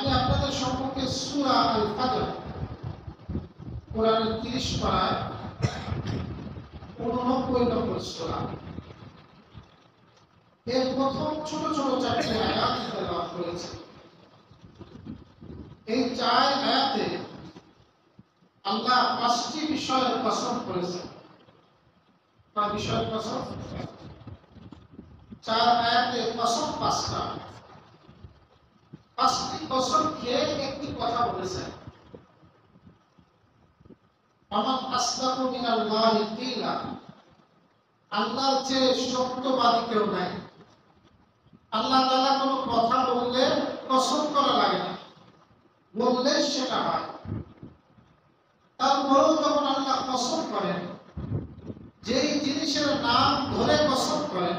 আমি আপনাদের সম্মুখে সূরা আল ফাজর কোরআনের 30 পারায় 89 নম্বর সূরা এর প্রথম ছোট ছোট 4টি আয়াত তেলাওয়াত করেছি। এই 4 আয়াতে আল্লাহ 5টি বিষয়ের কসম করেছেন। কয় বিষয়ের কসম? 4 আয়াতে কসম 5টা। 5টি কসম খেয়ে একটি কথা বলেছেন, আমান আসদাকু মিনাল্লাহি কিলা, আল্লাহর চেয়ে সত্যবাদী কেউ নাই। আল্লাহ তাআলা কোনো কথা বললে কসম করা লাগে না, বললে সেটা হয়। তারপরেও যখন আল্লাহ কসম করেন, যেই জিনিসের নাম ধরে কসম করেন,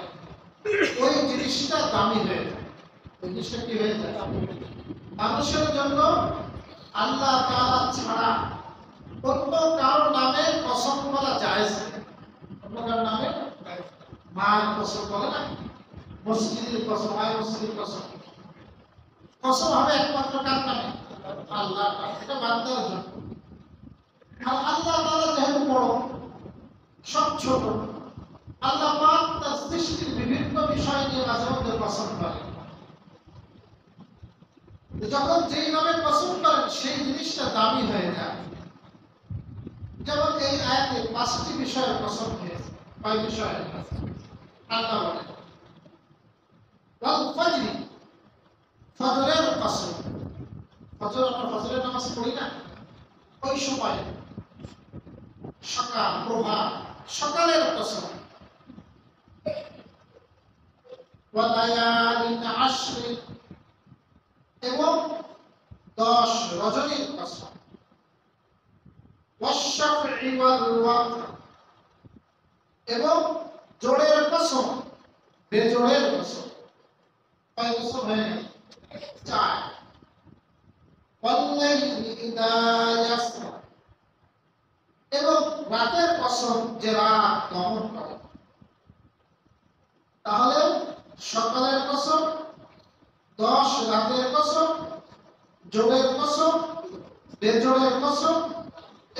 ওই জিনিসটা দামি হয়ে যায়। ওই জিনিসটা কি হয়ে যায়? মানুষের জন্য আল্লাহ তাআলা ছাড়া অন্য কারো নামে কসম করা জায়েজ নেই। অন্য কারো নামে মায়ের কসম করে না, মসজিদের কসম, মায়ের মসজিদের কসম। কসম হবে একমাত্র কার নামে? আল্লাহর নামে। এটা বান্দার জন্য। আর আল্লাহ তাআলা যেহেতু বড়, সব ছোট, আল্লাহ পাক তার সৃষ্টির বিভিন্ন বিষয় নিয়ে মাঝে মধ্যে কসম করেন। যখন যেই নামে কসম করেন সেই জিনিসটা দামি হয়ে যায়। যেমন এই আয়াতে 5টি বিষয়ের কসম খেয়েছে। কয় বিষয়ের? আল্লাহ বলেন ওয়াল ফাজরি, ফজরের কসম। ফজর, আমরা ফজরের নামাজ পড়ি না? ওই সময় সকাল, প্রভাত, সকালের কসম। ওয়া লায়ালিন আশরি, এবং 10 রজনীর কসম। ওয়াশ-শাফঈ ওয়াল ওয়াতর, এবং জোড়ের কসম, বেজোড়ের কসম। কয় কসম হয়ে গেল? 4। ওয়াল-লাইলি ইযা ইয়াসরা, এবং রাতের কসম, যে রাত গমন করে। তাহলে সকালের কসম, 10 রাতের কসম, জোড়ের কসম, বেজোড়ের কসম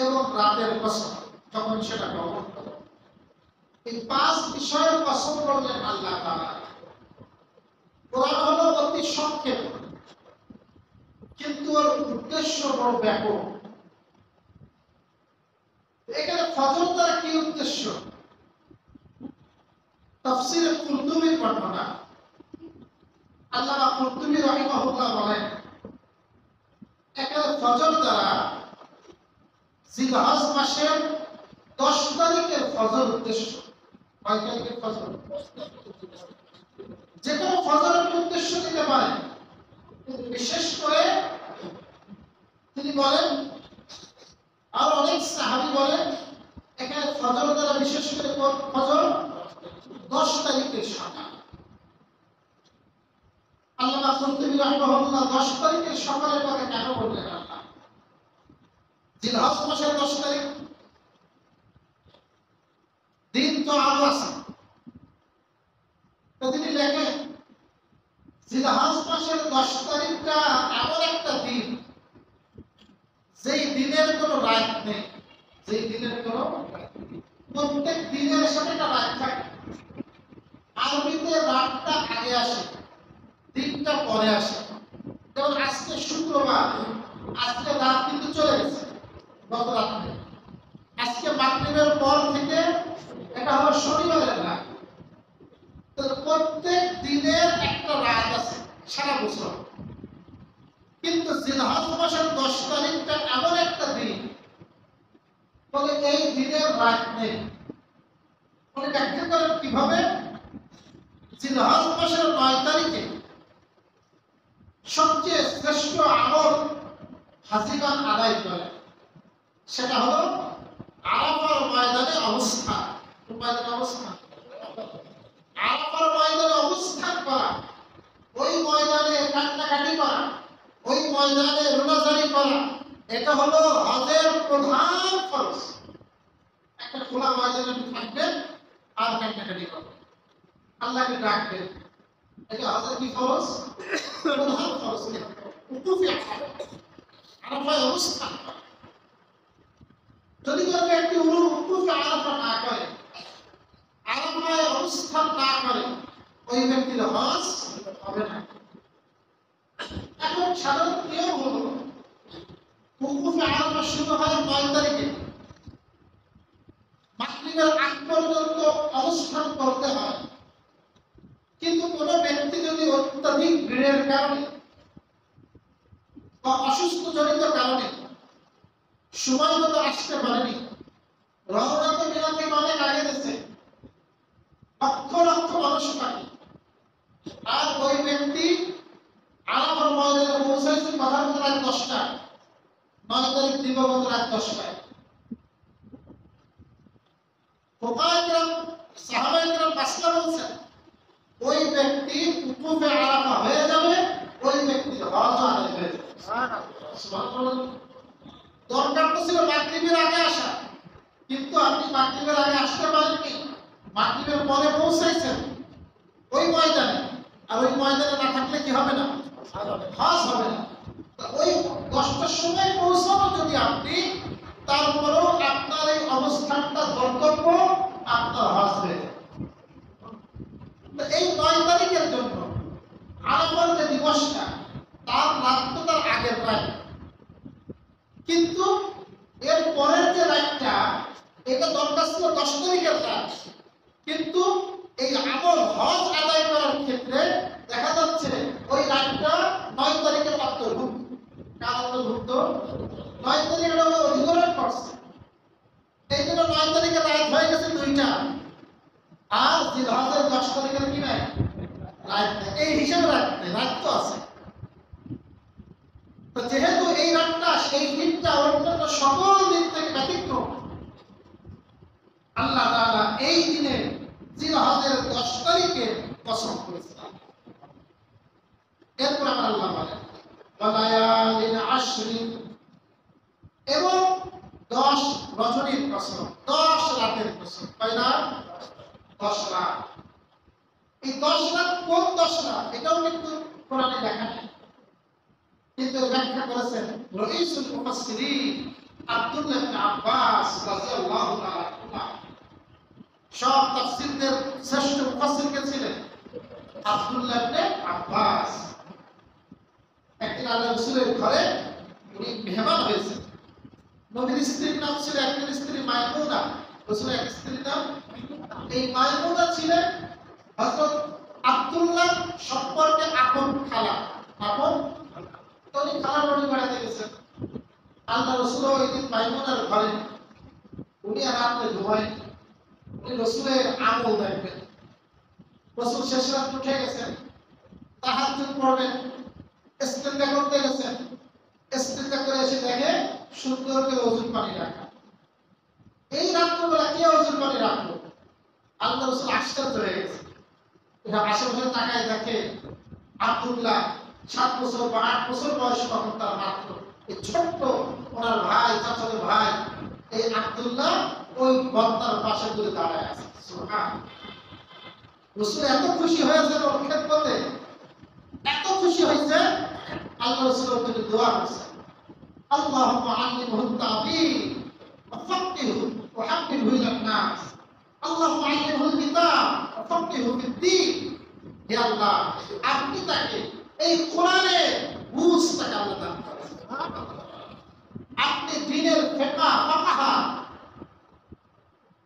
এবং রাতের কসম, তখন সেটা গমন করে। এই 5 বিষয়ের কসম করলেন আল্লাহ তাআলা। কোরআন হলো অতি সংক্ষেপ, কিন্তু ওর উদ্দেশ্য বড় ব্যাপক। এখানে ফজর দ্বারা কি উদ্দেশ্য? তাফসীরে কুরতুবীর বর্ণনা, আল্লামা কুরতুবী রাহিমাহুল্লাহ বলেন, এখানে ফজর দ্বারা জিলহজ মাসের 10 তারিখের ফজর উদ্দেশ্য। কয় তারিখের ফজর? যে কোনো ফজরের উদ্দেশ্য দিতে পারেন, কিন্তু বিশেষ করে তিনি বলেন, আর অনেক সাহাবী বলেন, এখানে ফজর দ্বারা বিশেষ করে ফজর 10 তারিখের সকাল। আল্লামা কুরতুবী রাহিমাহুল্লাহ 10 তারিখের সকালের কথা কেন বললেন? আল্লাহ জিলহজ মাসের 10 তারিখ দিন তো আরো আছে, তো তিনি লেখেন জিলহজ মাসের 10 তারিখটা এমন একটা দিন, যেই দিনের কোনো রাত নেই, যেই দিনের কোনো, প্রত্যেক দিনের সাথে একটা রাত থাকে। আরবিতে রাতটা আগে আসে, দিনটা পরে আসে। যেমন আজকে শুক্রবার, আজকে রাত কিন্তু চলে গেছে, গত রাত্রে। আজকে মাগরিবের পর থেকে এটা হলো শনিবারের রাত। তো প্রত্যেক দিনের একটা রাত আছে সারা বছর, কিন্তু জিলহজ মাসের 10 তারিখটা এমন একটা দিন, বলে এই দিনের রাত নেই। উনি ব্যাখ্যা করেন কিভাবে? জিলহজ মাসের 9 তারিখে সবচেয়ে শ্রেষ্ঠ আমল হাজিগণ আদায় করে, সেটা হলো আরাফার ময়দানে অবস্থান। ময়দানে অবস্থান, আরাফার ময়দানে অবস্থান করা, ওই ময়দানে কান্নাকাটি করা, ওই ময়দানে রোজাদারি করা, এটা হলো হজের প্রধান ফরজ। একটা খোলা ময়দানে থাকবেন আর কান্নাকাটি করবেন, আল্লাহকে ডাকবেন, এটা হজের কি ফরজ? প্রধান ফরজ। উকুফে আরাফায় অবস্থান করে। যদি কোনো ব্যক্তি উকুফে আরাফা না করে, আরাফায় অবস্থান না করে, ওই ব্যক্তির হজ হবে না। এখন সাধারণ নিয়ম হলো উকুফে আরাফা শুরু হয় 9 তারিখে, মাগরিবের আগ পর্যন্ত অবস্থান করতে হয়। কিন্তু কোনো ব্যক্তি যদি অত্যাধিক ভিড়ের কারণে বা অসুস্থ জনিত কারণে সময় মতো আসতে পারেনি, রওনা তো মিনা থেকে অনেক আগে গেছে, লক্ষ লক্ষ মানুষ থাকে, আর ওই ব্যক্তি আরাফার ময়দানে পৌঁছাইছে কথা মতো রাত 10টা, 9 তারিখ দিবাগত রাত 10টায়। ফুকাহায়ে কেরাম, সাহাবায়ে কেরাম মাসলা বলছেন ওই ব্যক্তি উকুফে আরাফা হয়ে যাবে, ওই ব্যক্তির হজ আদায় হয়ে যাবে। সুবহানাল্লাহ। দরকার তো ছিল মাগরিবের আগে আসা, কিন্তু আপনি মাগরিবের আগে আসতে পারেননি, মাগরিবের পরে পৌঁছাইছেন ওই ময়দানে, আর ওই ময়দানে না থাকলে কি হবে না? হজ হবে না। ওই 10টার সময় পৌঁছানো যদি আপনি, তারপরেও আপনার এই অবস্থানটা ধর্তব্য, আপনার হজ হয়ে যাবে। এই 9 তারিখের জন্য আরাফার যে দিবসটা, তার রাত তো তার আগের রাত, কিন্তু এর পরের যে রাতটা, এটা দরকার ছিল 10 তারিখের রাত। কিন্তু এই আমল হজ আদায় করার ক্ষেত্রে দেখা যাচ্ছে ওই রাতটা 9 তারিখের অন্তর্ভুক্ত। কার অন্তর্ভুক্ত? 9 তারিখের অধিগ্রহণ করছে, এই জন্য 9 তারিখের রাত হয়ে গেছে 2টা, আর জিলহজের 10 তারিখের কি নাই? রাত নেই। এই হিসাবে রাত নেই, রাত তো আছে। তো যেহেতু এই রাতটা, এই দিনটা অন্যান্য সকল দিন থেকে ব্যতিক্রম, আল্লাহ তাআলা এই দিনে জিলহজের 10 তারিখে কসম করেছেন। এরপর আমার আল্লাহ বলেন ওয়ালায়ালিন আশরিন, এবং 10 রজনীর কসম, 10 রাতের কসম। কয়টা? 10 রাত। এই 10 রাত কোন 10 রাত এটাও কিন্তু কোরআনে লেখা নেই, কিন্তু ব্যাখ্যা করেছেন রাইসুল মুফাসসিরিন আব্দুল্লাহ ইবনে আব্বাস রাদিয়াল্লাহু তাআলা আনহু। সব তাফসীরদের শ্রেষ্ঠ মুফাসসির কে ছিলেন? আব্দুল্লাহ ইবনে আব্বাস। একদিন আল্লাহর রাসূলের ঘরে উনি মেহমান হয়েছেন। নবীর স্ত্রীর নাম ছিল, একজন স্ত্রী মায়মুনা, রাসূলের এক স্ত্রীর নাম এই মায়মুনা ছিলেন হযরত আব্দুল্লাহ সম্পর্কে আপন খালা। আপন উনি খালার বাড়ি বেড়াতে গেছেন। আল্লাহ রাসূল ওই দিন মায়মুনার ঘরে, উনি রাতে ঘুমায়, উনি রাসূলের আমল দেখবেন। রাসূল শেষ রাত উঠে গেছেন, তাহাজ্জুদ পড়বেন, ইস্তেনজা করতে গেছেন, ইস্তেনজা করে এসে দেখে সুন্দর করে ওযুর পানি রাখা। এই রাত্রবেলা কে ওযুর পানি রাখলো? আল্লাহ রাসূল আশ্চর্য হয়ে গেছে। এটা আশেপাশে তাকায় দেখে আব্দুল্লাহ 7 বছর বা 8 বছর বয়স, তখন তার মাত্র। এই ছোট্ট ওনার ভাই, চাচাতো ভাই, এই আব্দুল্লাহ ওই বক্তার পাশে ঘুরে দাঁড়ায় আছে। সুবহানাল্লাহ। রাসূল এত খুশি হয়েছেন ওর খেদমতে, এত খুশি হয়েছে, আল্লাহ রাসূল ওর জন্য দোয়া করেছেন, আল্লাহুম্মা আল্লিমহু তা'বীর ওয়া ফাক্কিহু ওয়া হাব্বিবহু ইলান নাস, আল্লাহুম্মা আল্লিমহুল কিতাব ওয়া ফাক্কিহু ফিদ-দ্বীন। হে আল্লাহ, আপনি তাকে এই কোরআনের বুঝটাকে আল্লাহ দান করেন, আপনি দ্বীনের ফিকহ ফাকাহা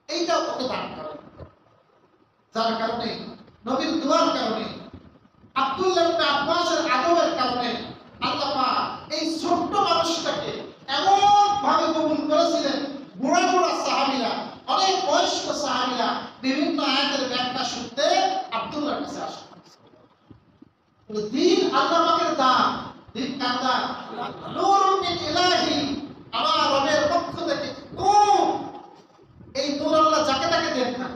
এইটা ওকে দান করেন। যার কারণে, নবীর দুয়ার কারণে, আব্দুল্লাহ ইবনে আব্বাসের আদবের কারণে আল্লাহ পাক এই ছোট্ট মানুষটাকে এমন ভাবে কবুল করেছিলেন। বুড়া বুড়া সাহাবীরা, অনেক বয়স্ক সাহাবীরা বিভিন্ন আয়াতের ব্যাখ্যা শুনতে আব্দুল্লাহর কাছে আসেন। দ্বীন আল্লাহ পাকের দান, দ্বীন কার দান? নূরুম মিন ইলাহি, আমার রবের পক্ষ থেকে নূর। এই নূর আল্লাহ যাকে তাকে দেন না,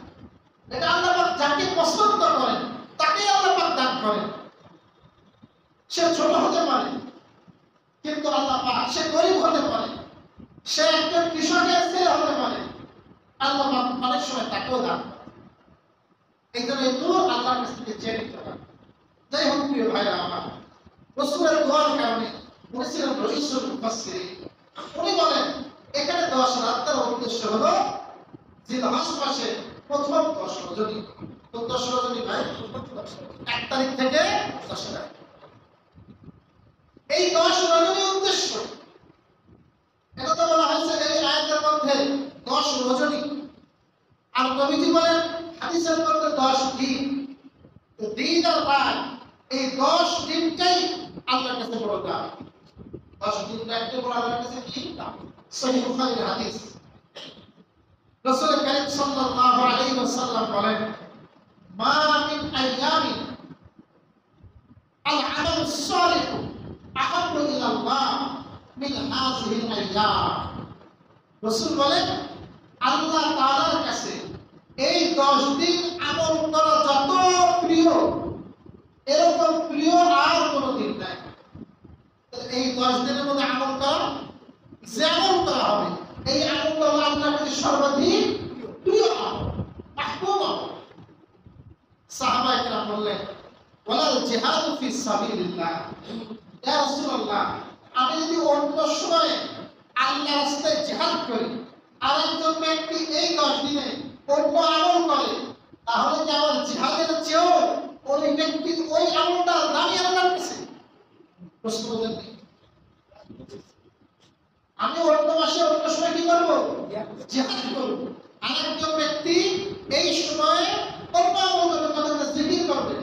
এটা আল্লাহ পাক যাকে পছন্দ করেন তাকে আল্লাহ পাক দান করেন। সে ছোট হতে পারে, কিন্তু আল্লাহ পাক, সে গরিব হতে পারে, সে একজন কৃষকের ছেলে হতে পারে, আল্লাহ পাক অনেক সময় তাকেও দান করেন। এই জন্য এই নূর আল্লাহর কাছ থেকে চেয়ে নিতে হবে। যাই হোক প্রিয় ভাইরা আমার, রাসূলের দোয়ার কারণে। উনি ছিলেন রইসুল মুফাসসিরিন। উনি বলেন এখানে 10 রাত তার উদ্দেশ্য হলো জিলহজ মাসে প্রথম 10 রজনী। তো 10 রজনী ভাই 1 তারিখ থেকে 10 তারিখ, এই 10 রজনী উদ্দেশ্য। এটা তো বলা হয়েছে এই আয়াতের মধ্যে 10 রজনী, আর নবীজি বলেন হাদিসের মধ্যে 10 দিন। তো দিন আর রাত এই 10 দিনটাই আল্লাহর কাছে বড় দাম। 10 দিন রাখতে বড় আল্লাহর কাছে কি দাম? সহিহ বুখারীর হাদিস। রাসূল কারীম সাল্লাল্লাহু আলাইহি ওয়াসাল্লাম বলেন মা মিন আইয়ামিন আল আমালুস সালিহ আহাব্বু ইলাল্লাহ মিন হাযিহিল আইয়াম। রাসূল বলেন আল্লাহ তাআলার কাছে এই 10 দিন আমল করা যত প্রিয়, এরকম প্রিয় আর কোনো দিন নাই। এই 10 দিনের মধ্যে আমল করা, যে আমল করা হবে এই আমলটা আল্লাহর কাছে সর্বাধিক প্রিয় আমল, মাহবুব আমল। সাহাবায়ে কেরাম বললেন ওয়ালাল জিহাদু ফি সাবিলিল্লাহ, ইয়া রাসূলুল্লাহ আমি যদি অন্য সময়ে আল্লাহর রাস্তায় জিহাদ করি আর একজন ব্যক্তি এই 10 দিনে অন্য আমল করে, তাহলে কি আমার জিহাদের চেয়েও ওই ব্যক্তির ওই আমলটা দামি আল্লাহর কাছে? প্রশ্ন বলেন আমি অন্য মাসে অন্য সময় কি করব? জিহাদ করব। আর একজন ব্যক্তি এই সময়ে অন্য আমল করবে, মানে জিকির করবে,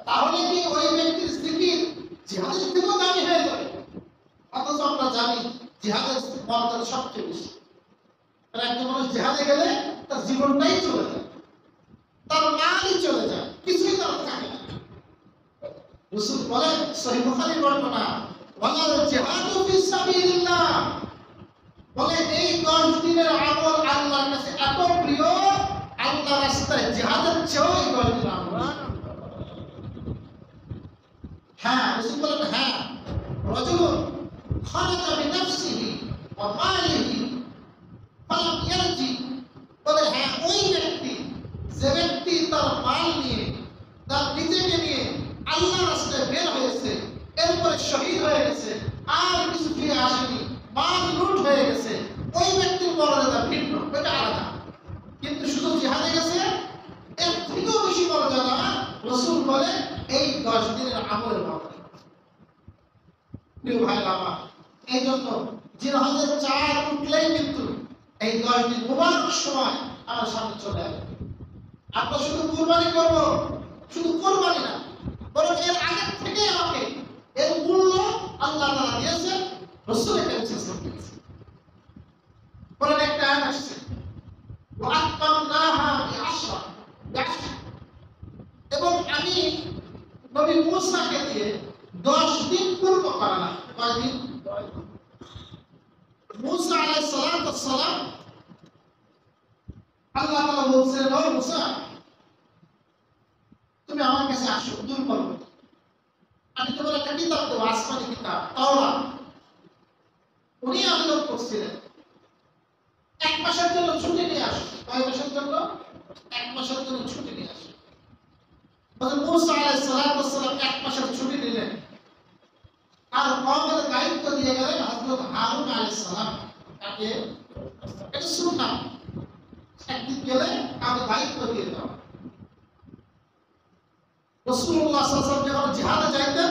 তাহলে কি ওই ব্যক্তির জিকির জিহাদের থেকেও দামি হয়ে যাবে? অথচ আমরা জানি জিহাদের মর্যাদা সবচেয়ে বেশি। একজন মানুষ জিহাদে গেলে তার জীবনটাই চলে যায়, তার মালই চলে যায়, কিছুই তার থাকে না। রাসূল বলেন সহিহ বুখারীর বর্ণনা ওয়ালাল জিহাদু ফি সাবিলিল্লাহ, বলে এই 10 দিনের আমল আল্লাহর কাছে এত প্রিয়, আল্লাহর রাস্তায় জিহাদের চেয়েও এই 10 দিনের আমল। হ্যাঁ রাসূল বলেন হ্যাঁ রাজুলুন খারাজা বিনাফসিহি ওয়া মালিহি ফালাম ইয়ারজি, বলে হ্যাঁ ওই ব্যক্তি, যে ব্যক্তি তার মাল নিয়ে তার নিজেকে নিয়ে আল্লাহর রাস্তায় বের হয়েছে, এরপরে শহীদ হয়ে গেছে, আর কিছু ফিরে আসেনি, মাল লুট হয়ে গেছে, ওই ব্যক্তির মর্যাদা ভিন্ন, এটা আলাদা। কিন্তু শুধু জিহাদে গেছে এর থেকেও বেশি মর্যাদা রাসূল বলে এই 10 দিনের আমলের মধ্যে। প্রিয় ভাইরা আমার, এই জন্য জিহাদের চার উঠলেই কিন্তু এই 10 দিন মুবারক সময় আমার সামনে চলে আসে। আমরা শুধু কুরবানি করব, শুধু কুরবানি না, বরং এর আগে থেকে আমাকে এর মূল্য আল্লাহ তাআলা দিয়েছেন, রাসূল কারীম সাল্লাল্লাহু আলাইহি ওয়াসাল্লাম বলেন একটা আয়াত আসছে ওয়া আতমামনাহা বিআশরা, এবং আমি নবী মূসাকে দিয়ে 10 দিন পূর্ণ করালাম। কয় দিন? মূসা আলাইহিস সালাম আল্লাহ তাআলা বলছেন ও মূসা তুমি আমার কাছে আসো দূর পর্বত, আমি তোমার একটা কিতাব দেব, আসমানি কিতাব তাওরাত। উনি আবেদন করছিলেন 1 মাসের জন্য ছুটি নিয়ে আসো। কয় মাসের জন্য? 1 মাসের জন্য ছুটি নিয়ে আসো। হযরত মূসা আলাইহিস সালাম 1 মাসের ছুটি নিলেন, আর কওমের দায়িত্ব দিয়ে গেলেন হযরত হারুন আলাইহিস সালাম। তাকে এটা সুন্নাহ, একদিন গেলে তাকে দায়িত্ব দিয়ে দাও। রাসূলুল্লাহ সাল্লাল্লাহু আলাইহি ওয়াসাল্লাম যখন জিহাদে যাইতেন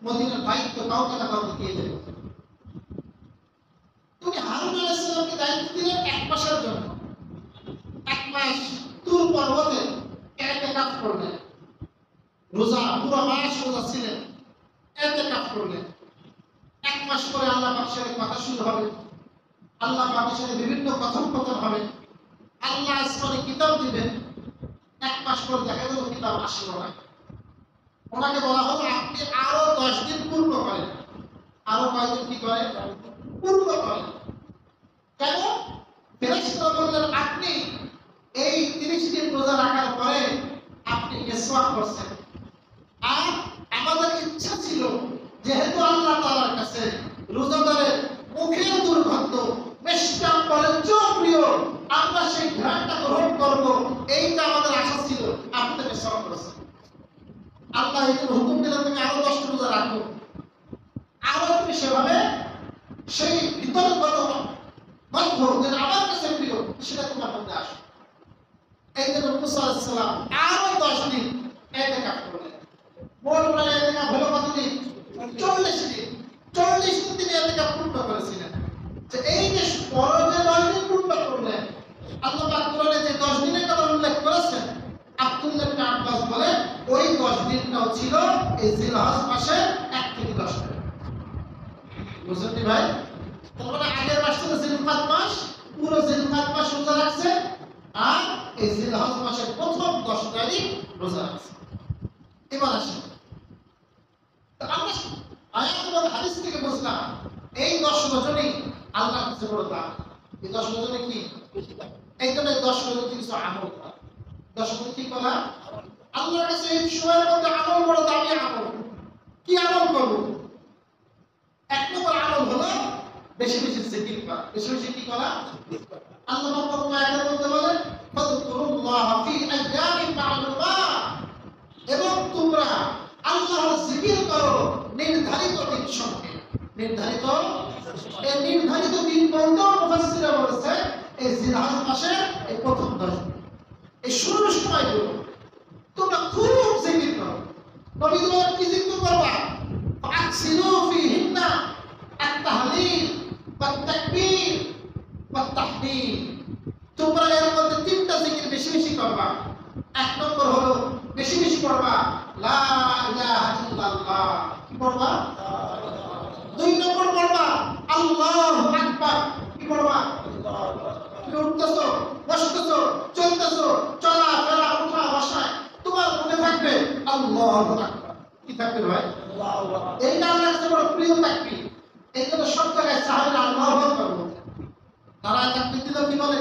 মদিনার দায়িত্ব কাউকে না কাউকে দিয়ে দিতেন। তুমি হারুন আলাইহিস সালামকে দায়িত্ব দিলেন 1 মাসের জন্য। 1 মাস তুর পর্বতে ইতিকাফ করলেন, রোজা পুরো মাস রোজা ছিলেন, ইতিকাফ করলেন। 1 মাস পরে আল্লাহ পাকের সাথে কথা শুরু হবে, আল্লাহ পাকের সাথে বিভিন্ন কথোপকথন হবে, আল্লাহ আসমানে কিতাব দিবেন। 1 মাস পর দেখা গেল কিতাব আসলো না। ওনাকে বলা হলো আপনি আরো 10 দিন পূর্ণ করেন। আরো কয়দিন কি করেন? পূর্ণ করেন। কেন? ফেরেশতারা বললেন আপনি এই 30 দিন রোজা রাখার পরে আপনি মিসওয়াক করছেন, আর আমাদের ইচ্ছা ছিল যেহেতু আল্লাহ তাআলার কাছে রোজাদারের মুখের দুর্গন্ধ মিষ্টান বলেন প্রিয়, আমরা সেই ঘ্রাণটা গ্রহণ করব, এইটা আমাদের আশা ছিল। আপনি মিসওয়াক করেছেন। আল্লাহ এই হুকুম দিলেন তুমি আরো 10 রোজা রাখো, আরো তুমি সেভাবে সেই ভিতরগত মধ্য যেটা আমার কাছে প্রিয় সেটা তোমার মধ্যে আসো। এই জন্য মুসা আলাইহিস সালাম আরো 10 দিন ইতিকাফ করলেন। মোট প্রায় ইতিকাফ হলো কতদিন? 40 দিন। 40 দিন তিনি ইতিকাফ পূর্ণ করেছিলেন। যে এই যে পরে যে 10 দিন পূর্ণ করলেন, আল্লাহ পাক কোরআনে যে 10 দিনের কথা উল্লেখ করেছেন, আব্দুল্লাহ ইবনে আব্বাস বলে ওই 10 দিনটাও ছিল এই জিলহজ মাসের 1 থেকে 10 তারিখ। বুঝলেন ভাই? তার মানে আগের মাস ছিল জিলকাদ মাস, পুরো জিলকাদ মাস রোজা রাখছে, আর এই জিলহজ মাসের প্রথম 10 তারিখ রোজা রাখছে। এবার আসেন, আমরা আয়াত এবং হাদিস থেকে বুঝলাম এই 10 রজনী আল্লাহর কাছে বড় দাম। এই 10 রজনী কি? এই জন্য 10 রজনী কিছু আমল করা। 10 রজনী কি করা? আল্লাহর কাছে এই সময়ের মধ্যে আমল বড় দামি আমল। কি আমল করব? এক নম্বর আমল হলো বেশি বেশি জিকির করা। বেশি বেশি কি করা? আল্লাহ পাক আয়াতের মধ্যে বলেন ফাযকুরুল্লাহ ফি আইয়ামিন মা'লুমাত, এবং তোমরা আল্লাহর জিকির করো নির্ধারিত দিন সমূহে। নির্ধারিত এই নির্ধারিত দিন বলতে মুফাসসিররা বলেছে এই জিলহজ মাসের এই প্রথম 10 দিন, এই শুরুর সময়গুলো তোমরা খুব জিকির করো। নবী বলেন কি জিকির করবা? ফাকসিরু ফিহিন্না আত-তাহলিল ওয়াত-তাকবীর ওয়াত-তাহমীদ। তোমরা এর মধ্যে 3টা জিকির বেশি বেশি করবা। এক নম্বর হলো বেশি বেশি পড়বা লা ইলাহা ইল্লাল্লাহ। কি পড়বা? 2 নম্বর পড়বা আল্লাহু আকবার। কি পড়বা? তুমি উঠতেছো, বসতেছো, চলতেছো, চলা ফেরা, উঠা বসা, তোমার মনে থাকবে আল্লাহু আকবার। কি থাকবে ভাই? আল্লাহু আকবার। এইটা আল্লাহর কাছে বড় প্রিয় তাকবীর। এই জন্য সব জায়গায় সাহাবীরা আল্লাহু আকবার বলতেন। তারা তাকবীর দিলে কি বলে?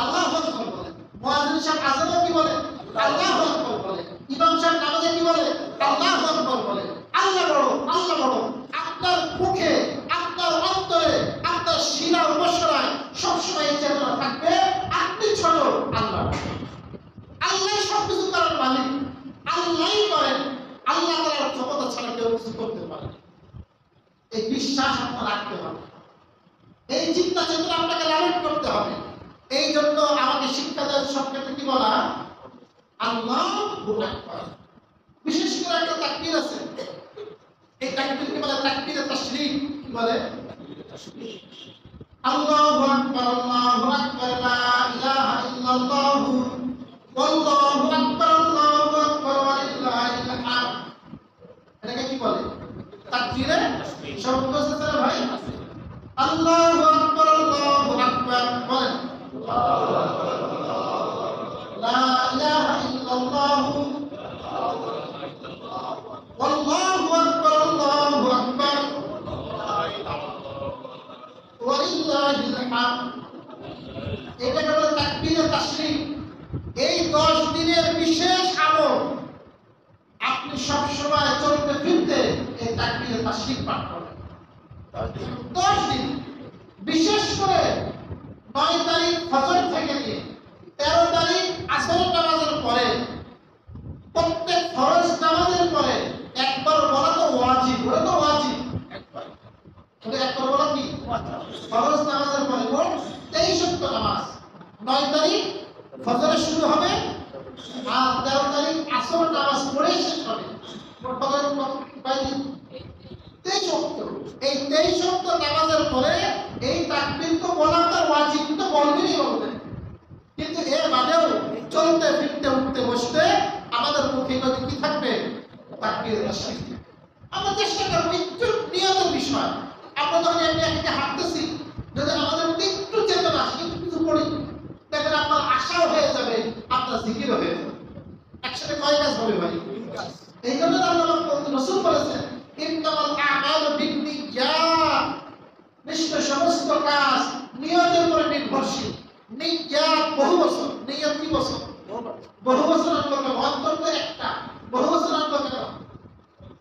আল্লাহু আকবার বলে। মুয়াজ্জিন সাহেব আযানে কি বলে? আল্লাহু আকবার বলে। ইমাম সাহেব নামাজে কি বলে? আল্লাহু আকবার বলে। আল্লাহ বড়, আল্লাহ বড়। আপনার মুখে, আপনার অন্তরে, আপনার শিরা উপশরায় সবসময় এই চেতনা থাকবে আপনি ছোট, আল্লাহ। আল্লাহ সবকিছু করার মালিক, আল্লাহই করেন। আল্লাহ তাআলার ক্ষমতা ছাড়া কেউ কিছু করতে পারে না। এই বিশ্বাস আপনার রাখতে হবে, এই চিন্তা চেতনা আপনাকে লালন করতে হবে। এই জন্য আমাকে শিক্ষা দেওয়ার সব ক্ষেত্রে কি বলা? আল্লাহু আকবার। বিশেষ করে একটা তাকবীর আছে, এই তাকবীরকে বলে তাকবীরে তাশরীক। কি বলে? আল্লাহু আকবার, আল্লাহু আকবার, লা ইলাহা ইল্লাল্লাহ, আল্লাহু আকবার, আল্লাহু আকবার, ওয়া লিল্লাহিল হামদ। এটাকে কি বলে? তাকবীরে শব্দ আছে না ভাই? আল্লাহু আকবার, আল্লাহু আকবার বলেন। আল্লাহু আকবার, লা ইলাহা ইল্লাল্লাহ, আল্লাহু আকবার, আল্লাহু আকবার, ওয়া লিল্লাহিল হামদ। এটা হলো তাকবীরে তাশরীক। এই 10 দিনের বিশেষ আমল আপনি সব সময় চলতে ফিরতে এই তাকবীরে তাশরীক পাঠ করবেন। 10 দিন, বিশেষ করে 9 তারিখ ফজর থেকে নিয়ে 13 তারিখ আসর নামাজের পরে, প্রত্যেক ফরজ নামাজের পরে একবার বলা তো ওয়াজিব। ওটা তো ওয়াজিব একবার। ওটা একবার বলা কি? ফরজ নামাজের পরে মোট 23 ওয়াক্ত নামাজ। 9 তারিখ ফজর শুরু হবে আর 13 তারিখ আসর নামাজ পড়ে শেষ হবে। মোট ফজর কয়দিন? 23 ওয়াক্ত। এই 23 ওয়াক্ত নামাজের পরে এই তাকবীর তো বলাটা ওয়াজিব, তো বলবেনই বলবেন। কিন্তু এর বাদেও চলতে ফিরতে উঠতে বসতে আমাদের মুখে যদি কি থাকবে? তাকবীর তাশরীক। আমরা চেষ্টা করব একটু নিয়তের বিষয়। আমরা যখন এমনি একা হাঁটতেছি, যদি আমাদের মধ্যে একটু চেতনা আসে, একটু কিছু পড়ি, দেখবেন আপনার আশাও হয়ে যাবে, আপনার জিকিরও হয়ে যাবে। একসাথে কয় কাজ হবে ভাই? এই জন্য আল্লাহ রাসূল বলেছেন ইন্নামাল আ'মালু বিন্নিয়াত। নিশ্চয় সমস্ত কাজ নিয়তের উপর নির্ভরশীল। নিয়ত বহু বছর। নিয়ত কি বছর? বহু বছর আনলো। অন্তত একটা বহু বছর আনলো কেন?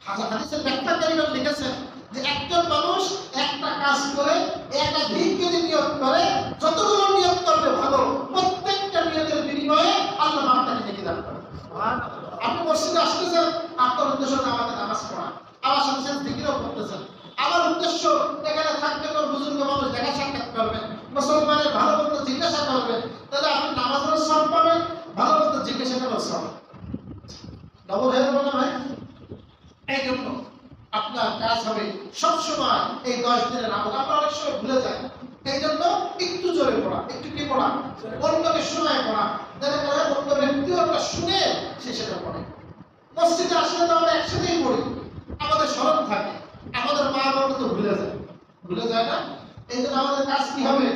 হাদিসের ব্যাখ্যাকারীরা লিখেছেন যে একজন মানুষ একটা কাজ করে একাধিক যদি নিয়ত করে, যতগুলো নিয়ত করবে ভালো, প্রত্যেকটা নিয়তের বিনিময়ে আল্লাহ মাফতাকে নেকি দান করেন। আপনি মসজিদে আসতেছেন, আপনার উদ্দেশ্য আমাদের নামাজ পড়া, আমার সাথে মুসলমানের ভালো মন্দ জিজ্ঞাসা করবেন, তাহলে আপনি নামাজের সব পাবেন, ভালো মন্দ জিজ্ঞাসা করার সব ডবল হয়ে যাবে না ভাই? এই জন্য আপনার কাজ হবে সবসময় এই 10 দিনের আমল। আমরা অনেক সময় ভুলে যাই, এই জন্য একটু জোরে পড়া, একটু কি পড়া, অন্যকে শোনায় পড়া, যাতে করে অন্য ব্যক্তিও একটা শুনে সে সেটা পড়ে। মসজিদে আসলে তো আমরা একসাথেই পড়ি, আমাদের স্মরণ থাকে, আমাদের মা বাবা তো ভুলে যায় না। এই জন্য আমাদের কাজ কি হবে?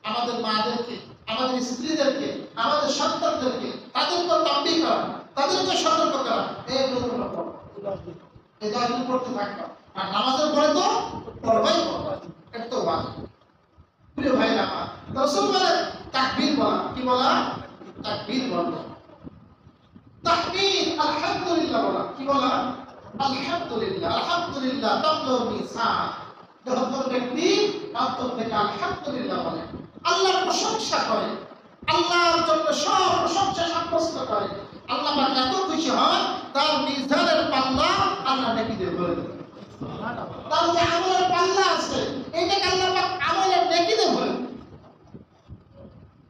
আমাদের মাদেরকে, আমাদের স্ত্রীদেরকে, আমাদের সন্তানদেরকে তাদেরকে তাম্বিহ করা, তাদেরকে সতর্ক করা, এই গুলোগুলো পড়ো, এই 10 দিন পড়তে থাকবা। আর নামাজের পরে তো পড়বাই পড়বা, এটা তো ওয়াজিব। প্রিয় ভাইরা আমার, রাসূল বলেন তাকবীর বলা, কি বলা? তাকবীর বলা। তাহমিদ আলহামদুলিল্লাহ বলা, কি বলা? আলহামদুলিল্লাহ। আলহামদুলিল্লাহ তামলাউল মিজান। যখন কোন ব্যক্তি অন্তর থেকে আলহামদুলিল্লাহ বলে, আল্লাহর প্রশংসা করে, আল্লাহর জন্য সব প্রশংসা সাব্যস্ত করে, আল্লাহ পাক এত খুশি হন, তার মিজানের পাল্লা আল্লাহ নেকি দিয়ে ভরে দেন। তার যে আমলের পাল্লা আছে, এইটাকে আল্লাহ পাক আমলের নেকি দিয়ে ভরে দেন।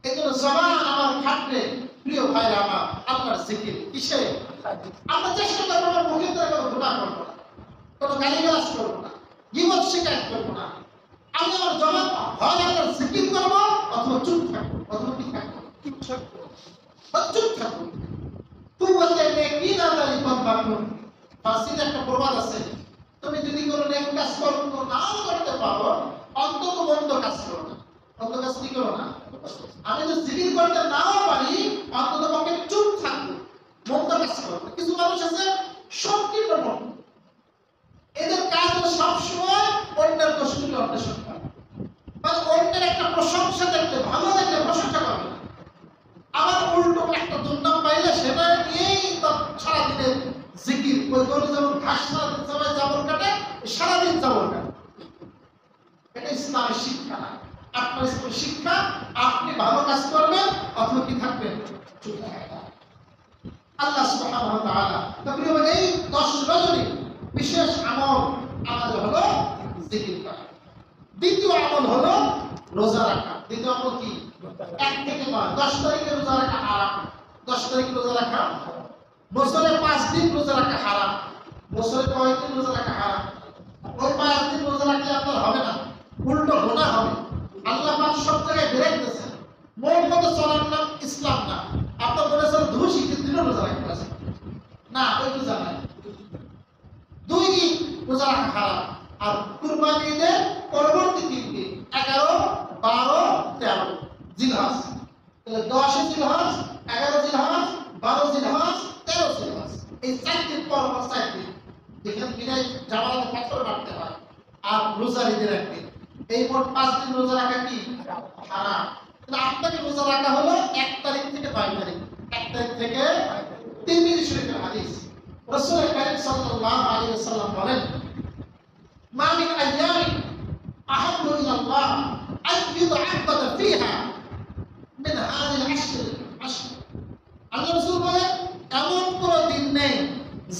এই জন্য জবান আমার খাটলে, প্রিয় ভাইরা আমার, আল্লাহর জিকির কিসে? আমরা চেষ্টা করবো না মুখে ধরে কোনো গুনাহ করবো না, কোনো গালিগালাজ করবো না, গীবত শিকায়ত করবো না। আমি আমার জবান হয় আল্লাহর জিকির করবো, অথবা চুপ থাকবো, অথবা কি থাকবো? চুপ থাকবো, চুপ থাকবো। তুই বলতে নেকি না জানি কোন বাক্য ফার্সিতে একটা প্রবাদ আছে, তুমি যদি কোনো নেক কাজ করো নাও করতে পারো, অন্তত বন্ধ কাজ করো না। বন্ধ কাজ কি করো না? আমি যদি জিকির করতে নাও পারি, অন্তত পক্ষে চুপ থাকবো, বন্ধ কাজ করো না। কিছু মানুষ আছে সংকীর্ণ মন, এদের কাজ হলো সবসময় অন্যের দোষ তুলে অন্বেষণ করা, মানে অন্যের একটা প্রশংসা দেখলে, ভালো দেখলে প্রশংসা করবে না, আবার উল্টো একটা দুর্নাম পাইলে সেটা নিয়েই তার সারাদিনের জিকির। ওই গরু যেমন ঘাস সারাদিন সবাই জাবর কাটে, সারাদিন জাবর কাটে। এটা ইসলামের শিক্ষা না। আপনার ইসলামের শিক্ষা, আপনি ভালো কাজ করবেন অথবা কি থাকবেন? চুপ থাকবেন। আল্লাহ সুবহানাহু ওয়া তাআলা তাকরিবান এই 10 রজনী বিশেষ আমল আমাদের হলো জিকির করা। দ্বিতীয় আমল হলো রোজা রাখা। দ্বিতীয় আমল কি? 1 থেকে 9, 10 তারিখে রোজা রাখা হারাম। 10 তারিখে রোজা রাখা, বছরে 5 দিন রোজা রাখা হারাম। বছরে কয় দিন রোজা রাখা হারাম? ওই 5 দিন রোজা রাখলে আপনার হবে না, উল্টো গুনাহ হবে। আল্লাহ পাক সব জায়গায় বেরেক দিয়েছেন, মোর মতো চলার নাম ইসলাম না। আপনার মনে হচ্ছে 2 শীতের দিনও রোজা রাখতে আছে না, ওই রোজা নাই। 2 দিন রোজা রাখা হারাম। আর কুরবানি ঈদের পরবর্তী 3 দিন 11, 12, 13 জিলহজ, তাহলে 10 জিলহজ, 11 জিলহজ, 12 জিলহজ, 13 জিলহজ, এই 4 দিন পর 4 দিন দেখেন কিনা জামালাতে পাথর কাটতে হয়। আর রোজার ঈদের একদিন, এই মোট 5 দিন রোজা রাখা কি হারাম। তাহলে আপনাকে রোজা রাখা হলো 1 তারিখ থেকে 9 তারিখ। 1 তারিখ থেকে তিরমিজি শরীফের হাদিস, রাসূল কারীম সাল্লাল্লাহু আলাইহি ওয়াসাল্লাম বলেন, মা মিন আইয়ামিন আহাব্বু ইলাল্লাহ আন ইউতআব্বাদা ফীহা মিন হাযিহিল আশর। আল্লাহ রাসূল বলেন, এমন কোন দিন নেই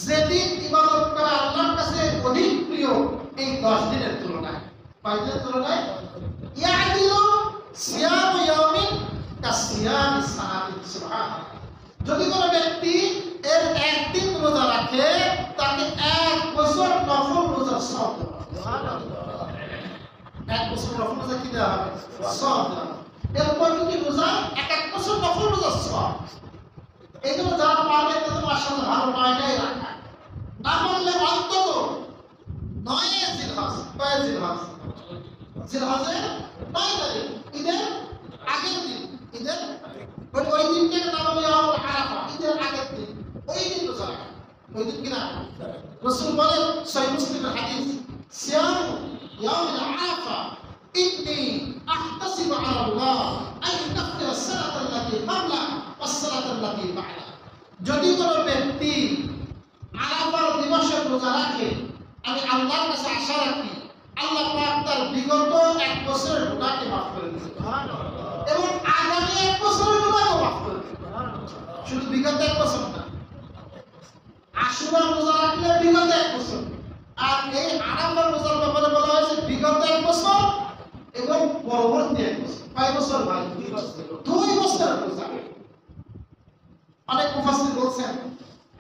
যেদিন ইবাদত করা আল্লাহর কাছে অধিক প্রিয় এই 10 দিনের তুলনায়। 5 দিনের তুলনায় ইয়াদিলু সিয়ামু ইয়াউমিন কাসিয়ামি সানাতিন। সুবহানাল্লাহ। যদি কোনো ব্যক্তি এর একদিন রোজা রাখে, তাকে 1 বছর নফল রোজার সওয়াব দেওয়া হবে। সুবহানাল্লাহ। 1 বছর নফল রোজা কি দেওয়া হবে? সওয়াব দেওয়া হবে। এরপর যদি রোজা 1 বছর নফল রোজার সওয়াব। এই জন্য যারা পারবে তাদের মাশাআল্লাহ ভালো 9টাই রাখা, না পারলে অন্তত 9 জিলহজ। কয় জিলহজ? জিলহজের 9 তারিখ, ঈদের আগের দিন। ঈদের ওই দিনটাকে নাম হলো ইয়াউমুল আরাফা, ঈদের আগের দিন। ওই দিন রোজা রাখা, ওই দিন কিনা রাসূল বলেন সহিহ মুসলিমের হাদিস, সিয়ামু ইয়াউমুল আরাফা ইন্নী আহতাসিবু আলা আল্লাহ আন ইউকাফিরা as-সানাতা আল্লাতী ক্বাবলা ওয়াস-সানাতা আল্লাতী বা'দা। যদি কোনো ব্যক্তি আরাফার দিবসে রোজা রাখে, আমি আল্লাহর কাছে আশা রাখি আল্লাহ পাক তার বিগত 1 বছরের গুনাহকে মাফ করে দিবেন, সুবহানাল্লাহ, এবং আগামী 1 বছরের গুনাহও মাফ করে দিবেন। শুধু বিগত 1 বছর না, আশুরা রোজা রাখলে বিগত 1 বছর, আর এই আরাফার রোজার ব্যাপারে বলা হয়েছে বিগত 1 বছর এবং পরবর্তী 1 বছর। কয় বছর ভাই? 2 বছরের রোজা। অনেক মুফাসসির বলছেন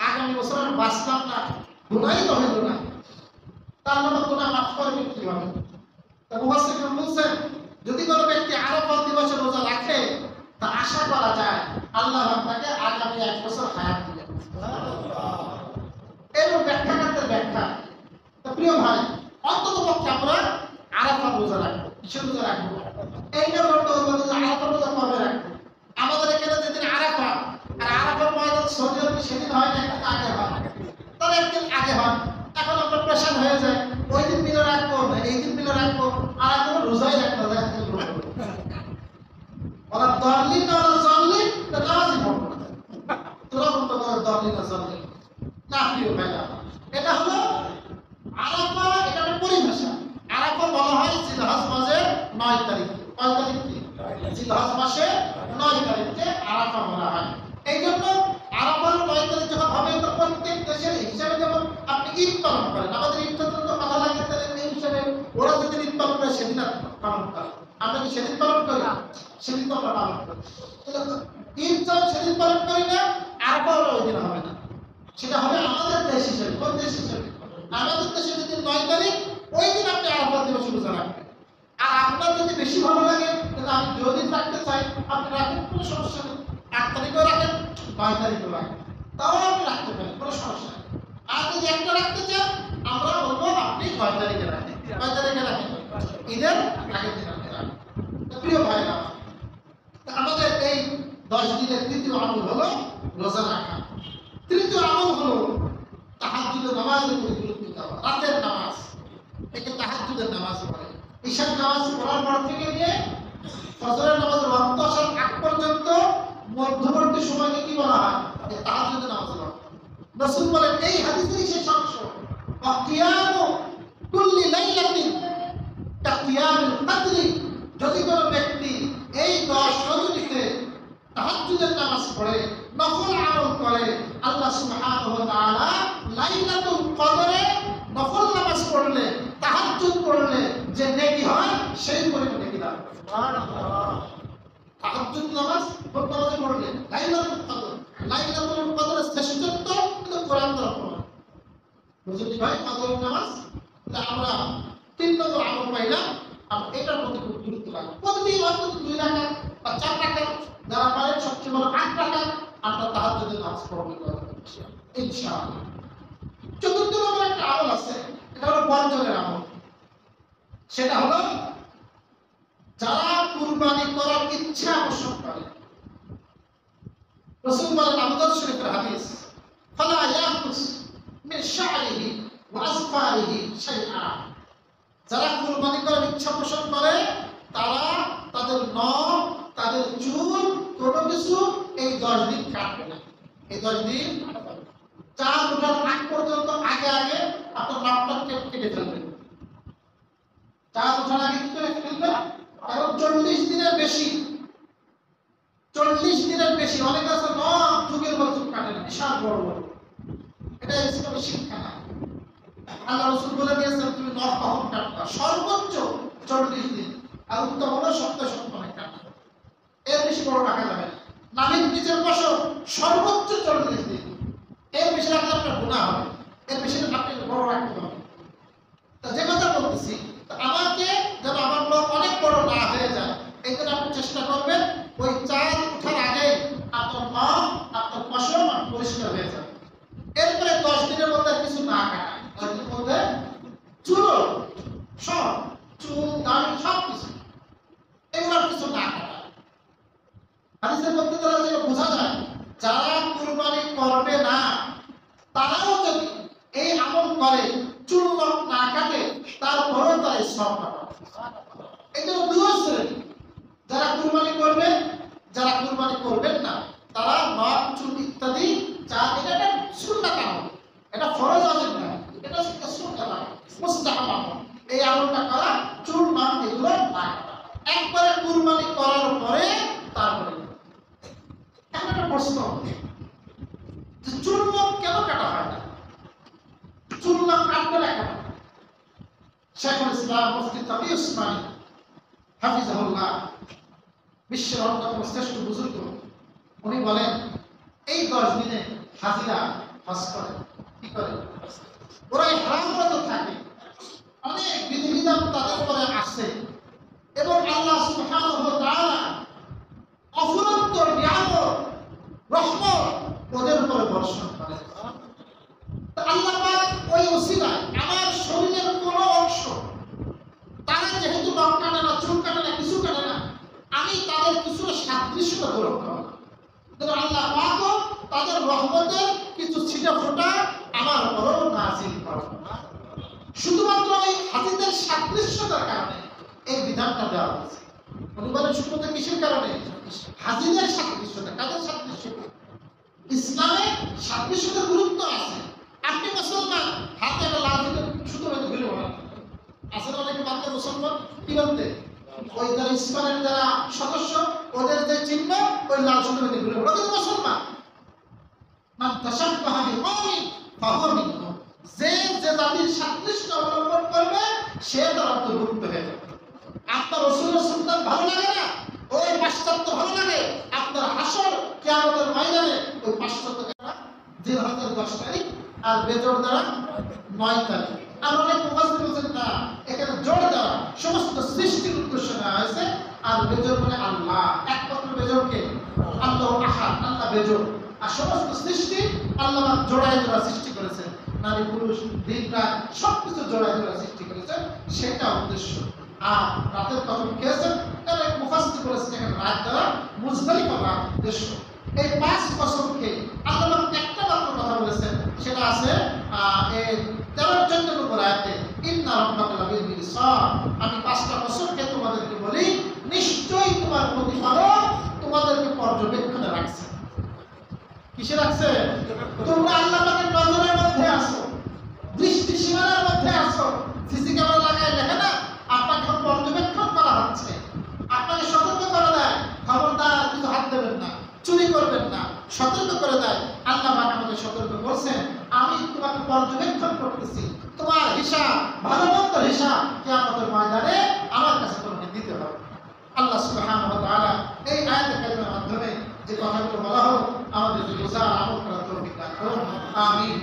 আগামী বছর আর বাঁচলাম না, গুনাহই তো হইল না, তার নামে গুনাহ মাফ করবে কিভাবে? তা মুফাসসির বলছেন যদি কোনো ব্যক্তি আরাফাত দিবসে রোজা রাখে তা আশা করা যায় আল্লাহ তাকে আগামী 1 বছর হায়াত দিবেন। সুবহানাল্লাহ। এর ব্যাখ্যাকারদের ব্যাখ্যা। তো প্রিয় ভাই, অন্তত পক্ষে আমরা আরাফাত রোজা রাখবো। কিসের রোজা রাখবো? এইটা বলতে হবে যে আরাফাত রোজা কবে রাখবো? আমাদের এখানে যেদিন আরাফা, আর আরাফার ময়দান সৌদি আরবে সেদিন হয় না, একদিন আগে হয়, তাহলে একদিন আগে হয়। এখন আমরা প্রেশার হয়ে যায় ওই দিন মিলে রাখবো না এই দিন মিলে রাখবো, আর এখন রোজাই রাখবো না। ওরা দরলিন না ওরা জল্লিন, তা নামাজই পড়বো না। তোরা বলতে পারো দরলিন না জল্লিন না। প্রিয় ভাইরা, এটা হলো আরাফা, এটা একটা পরিভাষা। আরাফা বলা হয় জিলহজ মাসের 9 তারিখ। কয় তারিখ? জিলহজ মাসের 9 তারিখে আরাফা বলা হয়। এই জন্য আরাফার 9 তারিখ যখন হবে তো প্রত্যেক দেশের হিসাবে যেমন আপনি ঈদ পালন করেন, আমাদের ঈদ তো কথা লাগে তাহলে এই হিসাবে ওরা যদি ঈদ পালন করে সেদিন পালন করে, আমরা কি সেদিন পালন করি? সেদিন তো আমরা পালন করি। ঈদ যখন সেদিন পালন করি না, আরাফা ওই দিন হবে না, সেটা হবে আমাদের দেশ হিসেবে। কোন দেশ হিসেবে? আমাদের দেশে যদি 9 তারিখ, ওই দিন আপনি আরাফাত দিবস রোজা রাখবেন। আর আপনার যদি বেশি ভালো লাগে তাহলে আমি যদি রাখতে চাই আপনি রাখেন, কোনো সমস্যা নেই। 8 তারিখেও রাখেন, 9 তারিখেও রাখেন, তাও আপনি রাখতে পারেন, কোনো সমস্যা নেই। আর যদি একটা রাখতে চান আমরা বলবো আপনি 9 তারিখে রাখেন। 9 তারিখে রাখেন, ঈদের আগের দিন আপনি রাখেন। প্রিয় ভাইরা, আমাদের এই 10 দিনের তৃতীয় আমল হলো রোজা রাখা। তৃতীয় আমল হলো তাহাজ্জুদের নামাজের উপর গুরুত্ব দেওয়া। রাতের নামাজ, একে তাহাজ্জুদের নামাজ বলে। ঈশার নামাজ পড়ার পর থেকে নিয়ে ফজরের নামাজের ওয়াক্ত আসার আগ পর্যন্ত মধ্যবর্তী সময়কে কি বলা হয়? তাহাজ্জুদের নামাজ বলা হয়। রাসূল বলেন এই হাদিসেরই শেষ অংশ, কিয়ামু কুল্লি লাইলাতিন কাকিয়ামুল কদরি। যদি কোনো ব্যক্তি এই 10 রজনীতে তাহাজ্জুদের নামাজ পড়ে, নফল আমল করে, আল্লাহ সুবহানাহু ওয়া তাআলা লাইলাতুল কদরে নফল নামাজ পড়লে, তাহাজ্জুদ পড়লে যে নেকি হয় সেই পরিমাণ নেকি দান করে। সুবহানাল্লাহ। তাহাজ্জুদ নামাজ পড়লে লাইলাতুল কদর, লাইলাতুল কদরের শ্রেষ্ঠত্ব কিন্তু কোরআন দ্বারা প্রমাণ। বুঝলি ভাই, কদরের নামাজ আমরা 3 নম্বর আমল পাইলাম। আমরা এটার প্রতি খুব গুরুত্ব রাখবো। প্রতিদিন অন্তত 2 রাকাত বা 4 রাকাত, যারা পারেন সবচেয়ে বড় 8 রাকাত আমরা তাহাজ্জুদের নামাজ পড়বো ইনশাআল্লাহ। চতুর্থ নম্বর একটা আমল আছে, এটা হলো বর্জনের আমল। সেটা হলো যারা কুরবানি করার ইচ্ছা পোষণ করে। রাসূল বলেন, আবু দাউদ শরীফের হাদিস, ফালা ইয়াকুস মিন শা'রিহি ওয়া আসফারিহি শাইআ। যারা কুরবানি করার ইচ্ছা পোষণ করে তারা তাদের নখ, তাদের চুল, কোনো কিছু এই 10 দিন কাটবে না। এই 10 দিন চাঁদ ওঠার আগ পর্যন্ত আগে আগে আপনার নখটা কেটে ফেলবেন। চাঁদ ওঠার আগে কি করে ফেলবেন? কারণ 40 দিনের বেশি, 40 দিনের বেশি অনেক আছে নখ যুগের পর যুগ কাটে না, বিশাল বড় বড়। এটা ইসলামের শিক্ষা না। আল্লাহ রাসূল বলে দিয়েছেন তুমি নখ কখন কাটবা? সর্বোচ্চ 40 দিন, আর উত্তম হলো 70 কাটা। এর বেশি বড় রাখা যাবে না। নাভির নিচের পশম সর্বোচ্চ 40 দিন, এর বেশি রাখলে আপনার গুনাহ হবে, এর বেশি আপনি বড় রাখতে হবে। তা যে কথা বলতেছি, আমাকে যেন আমার নখ অনেক বড় না হয়ে যায়, এই জন্য আপনি চেষ্টা করবেন ওই চাঁদ ওঠার আগে আপনার নখ, আপনার পশম পরিষ্কার হয়ে যাবে। এরপরে 10 দিনের মধ্যে কিছু না কাটা, 10 দিনের মধ্যে চুল সব, চুল দাড়ি সব কিছু এগুলোর কিছু না কাটা। হাদিসের মধ্যে দ্বারা যেটা বোঝা যায়, যারা কুরবানি করবে না তারাও যদি এই আমল করে, চুল নখ না কাটে, তারপরেও তারা সব পাবে। এই জন্য 2 শ্রেণী, যারা কুরবানি করবে, যারা কুরবানি করবেন না, তারা নখ, চুল ইত্যাদি এটা একটা সুন্নাত আমল, এটা ফরজ ওয়াজিব না, এটা সুন্নাত আমল, মুস্তাহাব আমল। এই আমলটা করা, চুল নখ এগুলো না কাটা, একবারে কুরবানি করার পরে তারপরে। এখন একটা প্রশ্ন, চুল নখ কেন কাটা হয় না? চুল নখ কাটবে না কেন? শেখুল ইসলাম মুফতি তাকি উসমানী হাফিজাহুল্লাহ বিশ্বের অন্যতম শ্রেষ্ঠ বুজুর্গ, উনি বলেন এই 10 দিনে হাজিরা হজ করে, কি করে? ওরা এই হারামরত থাকে, অনেক বিধিবিধান তাদের উপরে আসে এবং আল্লাহ সুবহানাহু ওয়া তাআলা অফুরন্ত নিয়ামত রহমত ওদের উপরে বর্ষণ করে। আল্লাহ পাক ওই ওসিলায় আমার শরীরের কোন অংশ, তারা যেহেতু নখ কাটে না, চুল কাটে না, কিছু কাটে না, আমি তাদের কিছু সাদৃশ্যতা গ্রহণ করব। আল্লাহ পাকও তাদের রহমতের কিছু ছিটা ফোঁটা আমার উপরও নাযিল করবেন। শুধুমাত্র এই হাদিসের সাদৃশ্যতার কারণে এই বিধানটা দেওয়া হয়েছে। উনি বলেন শুধুমাত্র কিসের কারণে? হাদিসের সাদৃশ্যতা। কাদের সাদৃশ্যতা? ইসলামে সাদৃশ্যতার গুরুত্ব আছে। আপনি মুসলমান, হাতে একটা লাল সুতো বেঁধে ঘুরে বেড়ান, আসলে অনেকে মানতে মুসলমান কি বলতে, ওই যারা ইসলামের যারা সদস্য ওদের যে চিহ্ন ওই লাল সুতো বেঁধে ঘুরে বেড়ান, ওদের মুসলমান। মান তাশাব্বাহা বিকওমিন ফাহুয়া মিনহুম, যে যে জাতির সাদৃশ্য অবলম্বন করবে সে তার অন্তর্ভুক্ত হয়ে যাবে। আপনার রাসূলের সুন্নাত ভালো লাগে না, ওই পাশ্চাত্য ভালো লাগে, আপনার হাসর কিয়ামতের ময়দানে ওই পাশ্চাত্য জিলহজের 10 তারিখ আর বেজোড় দ্বারা 9 তারিখ। আর অনেক মুফাসসির বলেন না, এখানে জোড় দ্বারা সমস্ত সৃষ্টির উদ্দেশ্য নেওয়া হয়েছে। আর বেজোড় মানে আল্লাহ, একমাত্র বেজোড়কে আল্লাহ আহাদ, আল্লাহ বেজোড়। আর সমস্ত সৃষ্টি আল্লাহ জোড়ায় জোড়া সৃষ্টি করেছেন, নারী পুরুষ দিন রাত সবকিছু জোড়ায় জোড়া সৃষ্টি করেছেন, সেটা উদ্দেশ্য। আর রাতের কসম খেয়েছেন, অনেক মুফাসসির বলেছেন এখানে রাত দ্বারা মুজদালিফা রাত উদ্দেশ্য। এই 5 কসম খেয়ে আল্লাহ একটা মাত্র কথা বলেছেন, সেটা আছে এই 13 নম্বর আয়াতে, ইন্না রাব্বাকা লাবিল মিরসাদ। আমি 5টা কসম খেয়ে তোমাদেরকে বলি, নিশ্চয়ই তোমার প্রতিপালক তোমাদেরকে পর্যবেক্ষণে রাখছে। কিসে রাখছে? তোমরা আল্লাহ পাকের নজরের মধ্যে আছো, দৃষ্টি সীমানার মধ্যে আছো। সিসি ক্যামেরা লাগায় দেখে না, আপনাকে পর্যবেক্ষণ করা হচ্ছে, আপনাকে সতর্ক করে দেয়, খবরদার কিছু হাত দেবেন না, চুরি করবেন না, সতর্ক করে দেয়। আল্লাহ পাক আমাকে সতর্ক করছেন, আমি তোমাকে পর্যবেক্ষণ করতেছি, তোমার হিসাব, ভালো মন্দ হিসাব কিয়ামতের ময়দানে আমার কাছে তোমাকে দিতে হবে। আল্লাহ সুবহানাহু ওয়া তাআলা এই আয়াতে কারিমার মাধ্যমে যে কথাগুলো বলা হলো আমাদের বোঝার আমল করার তৌফিক দান করুন। আমিন।